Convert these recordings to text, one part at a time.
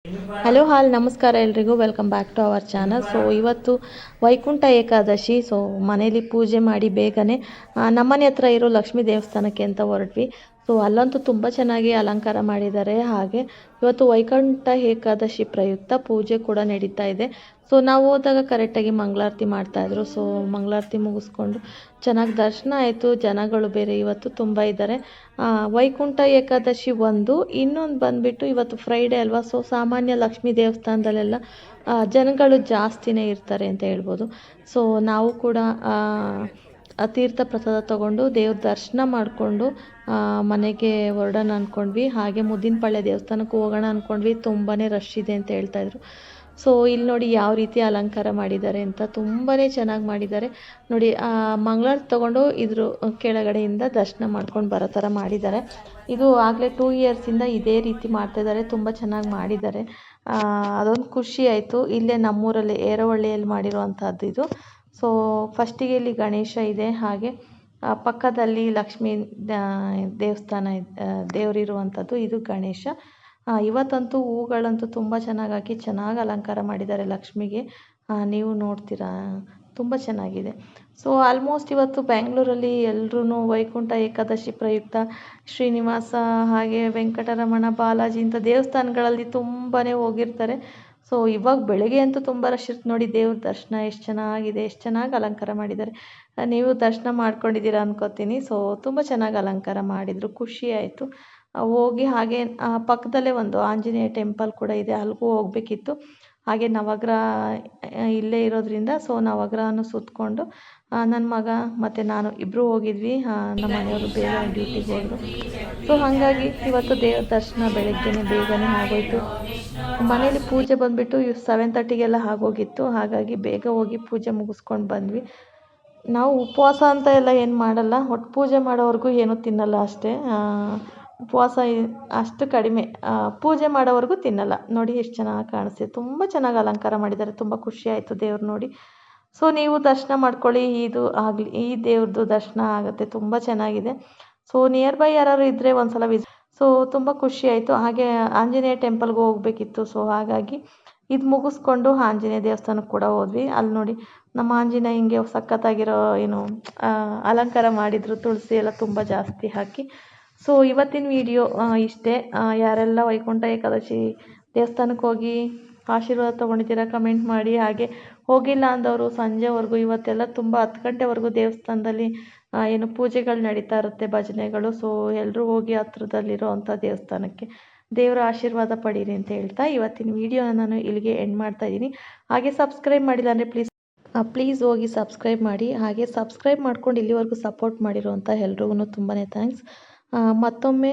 Hello ನಮಸ್ಕಾರ ಎಲ್ರಿಗೂ welcome back to our channel. So ಇವತ್ತು ವೈಕುಂಠ ಏಕಾದಶಿ. ಸೊ ಮನೇಲಿ ಪೂಜೆ ಮಾಡಿ ಬೇಗನೆ ನಮ್ಮನೆ ಹತ್ರ ಇರೋ ಲಕ್ಷ್ಮೀ ದೇವಸ್ಥಾನಕ್ಕೆ ಅಂತ ಹೊರಟ್ವಿ. ಸೊ ಅಲ್ಲಂತೂ ತುಂಬ ಚೆನ್ನಾಗಿ ಅಲಂಕಾರ ಮಾಡಿದ್ದಾರೆ. ಹಾಗೆ ಇವತ್ತು ವೈಕುಂಠ ಏಕಾದಶಿ ಪ್ರಯುಕ್ತ ಪೂಜೆ ಕೂಡ ನಡೀತಾ ಇದೆ. ಸೊ ನಾವು ಹೋದಾಗ ಕರೆಕ್ಟಾಗಿ ಮಂಗಳಾರತಿ ಮಾಡ್ತಾಯಿದ್ರು. ಸೊ ಮಂಗಳಾರತಿ ಮುಗಿಸ್ಕೊಂಡು ಚೆನ್ನಾಗಿ ದರ್ಶನ ಆಯಿತು. ಜನಗಳು ಬೇರೆ ಇವತ್ತು ತುಂಬ ಇದ್ದಾರೆ. ವೈಕುಂಠ ಏಕಾದಶಿ ಒಂದು, ಇನ್ನೊಂದು ಬಂದುಬಿಟ್ಟು ಇವತ್ತು ಫ್ರೈಡೇ ಅಲ್ವಾ. ಸೊ ಸಾಮಾನ್ಯ ಲಕ್ಷ್ಮೀ ದೇವಸ್ಥಾನದಲ್ಲೆಲ್ಲ ಜನಗಳು ಜಾಸ್ತಿನೇ ಇರ್ತಾರೆ ಅಂತ ಹೇಳ್ಬೋದು. ಸೊ ನಾವು ಕೂಡ ತೀರ್ಥ ಪ್ರಸಾದ ತೊಗೊಂಡು ದೇವ್ರ ದರ್ಶನ ಮಾಡಿಕೊಂಡು ಮನೆಗೆ ಹೊರಡೋಣ ಅಂದ್ಕೊಂಡ್ವಿ. ಹಾಗೆ ಮುದ್ದಿನಪಾಳ್ಯ ದೇವಸ್ಥಾನಕ್ಕೆ ಹೋಗೋಣ ಅಂದ್ಕೊಂಡ್ವಿ. ತುಂಬಾ ರಶ್ ಇದೆ ಅಂತ ಹೇಳ್ತಾಯಿದ್ರು. ಸೊ ಇಲ್ಲಿ ನೋಡಿ ಯಾವ ರೀತಿ ಅಲಂಕಾರ ಮಾಡಿದ್ದಾರೆ ಅಂತ, ತುಂಬಾ ಚೆನ್ನಾಗಿ ಮಾಡಿದ್ದಾರೆ ನೋಡಿ. ಮಂಗಳಾರತಿ ತೊಗೊಂಡು ಇದ್ರ ಕೆಳಗಡೆಯಿಂದ ದರ್ಶನ ಮಾಡ್ಕೊಂಡು ಬರೋ ಥರ ಮಾಡಿದ್ದಾರೆ. ಇದು ಆಗಲೇ 2 ಇಯರ್ಸಿಂದ ಇದೇ ರೀತಿ ಮಾಡ್ತಾಯಿದ್ದಾರೆ. ತುಂಬ ಚೆನ್ನಾಗಿ ಮಾಡಿದ್ದಾರೆ. ಅದೊಂದು ಖುಷಿ ಆಯಿತು. ಇಲ್ಲೇ ನಮ್ಮೂರಲ್ಲಿ ಏರವಳ್ಳಿಯಲ್ಲಿ ಮಾಡಿರುವಂಥದ್ದು ಇದು. ಸೊ ಫಸ್ಟಿಗೆ ಇಲ್ಲಿ ಗಣೇಶ ಇದೆ, ಹಾಗೆ ಪಕ್ಕದಲ್ಲಿ ಲಕ್ಷ್ಮೀ ದೇವಸ್ಥಾನ ದೇವರಿರುವಂಥದ್ದು ಇದು ಗಣೇಶ. ಇವತ್ತಂತೂ ಹೂಗಳಂತೂ ತುಂಬ ಚೆನ್ನಾಗಿ ಹಾಕಿ ಚೆನ್ನಾಗಿ ಅಲಂಕಾರ ಮಾಡಿದ್ದಾರೆ ಲಕ್ಷ್ಮಿಗೆ. ನೀವು ನೋಡ್ತೀರಾ, ತುಂಬ ಚೆನ್ನಾಗಿದೆ. ಸೊ ಆಲ್ಮೋಸ್ಟ್ ಇವತ್ತು ಬೆಂಗಳೂರಲ್ಲಿ ಎಲ್ಲರೂ ವೈಕುಂಠ ಏಕಾದಶಿ ಪ್ರಯುಕ್ತ ಶ್ರೀನಿವಾಸ, ಹಾಗೆ ವೆಂಕಟರಮಣ, ಬಾಲಾಜಿ ಇಂಥ ದೇವಸ್ಥಾನಗಳಲ್ಲಿ ತುಂಬಾ ಹೋಗಿರ್ತಾರೆ. ಸೊ ಇವಾಗ ಬೆಳಗ್ಗೆ ಅಂತೂ ತುಂಬ ರಶ್ ಇರುತ್ತೆ ನೋಡಿ. ದೇವ್ರ ದರ್ಶನ ಎಷ್ಟು ಚೆನ್ನಾಗಿದೆ, ಎಷ್ಟು ಚೆನ್ನಾಗಿ ಅಲಂಕಾರ ಮಾಡಿದ್ದಾರೆ. ನೀವು ದರ್ಶನ ಮಾಡ್ಕೊಂಡಿದ್ದೀರಾ ಅನ್ಕೋತೀನಿ. ಸೊ ತುಂಬ ಚೆನ್ನಾಗಿ ಅಲಂಕಾರ ಮಾಡಿದರು, ಖುಷಿ ಆಯಿತು. ಹೋಗಿ ಹಾಗೆ ಪಕ್ಕದಲ್ಲೇ ಒಂದು ಆಂಜನೇಯ ಟೆಂಪಲ್ ಕೂಡ ಇದೆ, ಅಲ್ಲಿಗೂ ಹೋಗಬೇಕಿತ್ತು. ಹಾಗೆ ನವಗ್ರಹ ಇಲ್ಲೇ ಇರೋದ್ರಿಂದ ಸೊ ನವಗ್ರಹನೂ ಸುತ್ತಕೊಂಡು ನನ್ನ ಮಗ ಮತ್ತು ನಾನು ಇಬ್ಬರು ಹೋಗಿದ್ವಿ. ನಮ್ಮ ಮನೆಯವರು ಬೇಗ ಡ್ಯೂಟಿಗೆ ಹೋದರು. ಸೊ ಹಾಗಾಗಿ ಇವತ್ತು ದೇವ್ರ ದರ್ಶನ ಬೇಗನೆ ಆಗೋಯಿತು. ಮನೇಲಿ ಪೂಜೆ ಬಂದುಬಿಟ್ಟು 7:30ಗೆಲ್ಲ ಆಗೋಗಿತ್ತು. ಹಾಗಾಗಿ ಬೇಗ ಹೋಗಿ ಪೂಜೆ ಮುಗಿಸ್ಕೊಂಡು ಬಂದ್ವಿ. ನಾವು ಉಪವಾಸ ಅಂತ ಎಲ್ಲ ಏನು ಮಾಡಲ್ಲ, ಒಟ್ಟು ಪೂಜೆ ಮಾಡೋವರೆಗೂ ಏನೂ ತಿನ್ನಲ್ಲ ಅಷ್ಟೇ. ಉಪವಾಸ ಅಷ್ಟು ಕಡಿಮೆ, ಪೂಜೆ ಮಾಡೋವರೆಗೂ ತಿನ್ನಲ್ಲ. ನೋಡಿ ಎಷ್ಟು ಚೆನ್ನಾಗಿ ಕಾಣಿಸ್ತಿದೆ, ತುಂಬ ಚೆನ್ನಾಗಿ ಅಲಂಕಾರ ಮಾಡಿದ್ದಾರೆ. ತುಂಬ ಖುಷಿ ಆಯಿತು ದೇವ್ರು ನೋಡಿ. ಸೊ ನೀವು ದರ್ಶನ ಮಾಡ್ಕೊಳ್ಳಿ, ಆಗಲಿ ಈ ದೇವ್ರದ್ದು ದರ್ಶನ ಆಗುತ್ತೆ, ತುಂಬ ಚೆನ್ನಾಗಿದೆ. ಸೊ ನಿಯರ್ ಬೈ ಯಾರು ಇದ್ದರೆ ಒಂದು ಸಲ ಸೊ ತುಂಬ ಖುಷಿ ಆಯಿತು. ಹಾಗೆ ಆಂಜನೇಯ ಟೆಂಪಲ್ಗೆ ಹೋಗಬೇಕಿತ್ತು. ಸೊ ಹಾಗಾಗಿ ಇದು ಮುಗಿಸ್ಕೊಂಡು ಆಂಜನೇಯ ದೇವಸ್ಥಾನಕ್ಕೆ ಕೂಡ ಹೋದ್ವಿ. ಅಲ್ಲಿ ನೋಡಿ ನಮ್ಮ ಆಂಜನೇಯ ಹಿಂಗೆ ಸಖತ್ತಾಗಿರೋ ಅಲಂಕಾರ ಮಾಡಿದರು, ತುಳಸಿ ಎಲ್ಲ ತುಂಬ ಜಾಸ್ತಿ ಹಾಕಿ. ಸೊ ಇವತ್ತಿನ ವಿಡಿಯೋ ಇಷ್ಟೇ. ಯಾರೆಲ್ಲ ವೈಕುಂಠ ಏಕಾದಶಿ ದೇವಸ್ಥಾನಕ್ಕೆ ಹೋಗಿ ಆಶೀರ್ವಾದ ತೊಗೊಂಡಿದ್ದೀರಾ ಕಮೆಂಟ್ ಮಾಡಿ. ಹಾಗೆ ಹೋಗಿಲ್ಲ ಅಂದವರು ಸಂಜೆವರೆಗೂ, ಇವತ್ತೆಲ್ಲ ತುಂಬ 10 ಗಂಟೆವರೆಗೂ ದೇವಸ್ಥಾನದಲ್ಲಿ ಪೂಜೆಗಳು ನಡೀತಾ ಇರುತ್ತೆ, ಭಜನೆಗಳು. ಸೊ ಎಲ್ಲರೂ ಹೋಗಿ ಹತ್ರದಲ್ಲಿರೋ ಅಂಥ ದೇವಸ್ಥಾನಕ್ಕೆ ದೇವರ ಆಶೀರ್ವಾದ ಪಡೀರಿ ಅಂತ ಹೇಳ್ತಾ ಇವತ್ತಿನ ವಿಡಿಯೋನ ನಾನು ಇಲ್ಲಿಗೆ ಎಂಡ್ ಮಾಡ್ತಾ ಇದ್ದೀನಿ. ಹಾಗೆ ಸಬ್ಸ್ಕ್ರೈಬ್ ಮಾಡಿಲ್ಲ ಅಂದರೆ ಪ್ಲೀಸ್ ಹೋಗಿ ಸಬ್ಸ್ಕ್ರೈಬ್ ಮಾಡಿ. ಹಾಗೆ ಸಬ್ಸ್ಕ್ರೈಬ್ ಮಾಡ್ಕೊಂಡು ಇಲ್ಲಿವರೆಗೂ ಸಪೋರ್ಟ್ ಮಾಡಿರುವಂಥ ಎಲ್ರಿಗೂ ತುಂಬಾ ಥ್ಯಾಂಕ್ಸ್. ಮತ್ತೊಮ್ಮೆ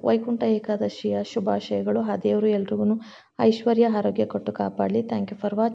ವೈಕುಂಠ ಏಕಾದಶಿಯ ಶುಭಾಶಯಗಳು. ಆ ದೇವರು ಎಲ್ರಿಗೂ ಐಶ್ವರ್ಯ ಆರೋಗ್ಯ ಕೊಟ್ಟು ಕಾಪಾಡಲಿ. Thank you for watching.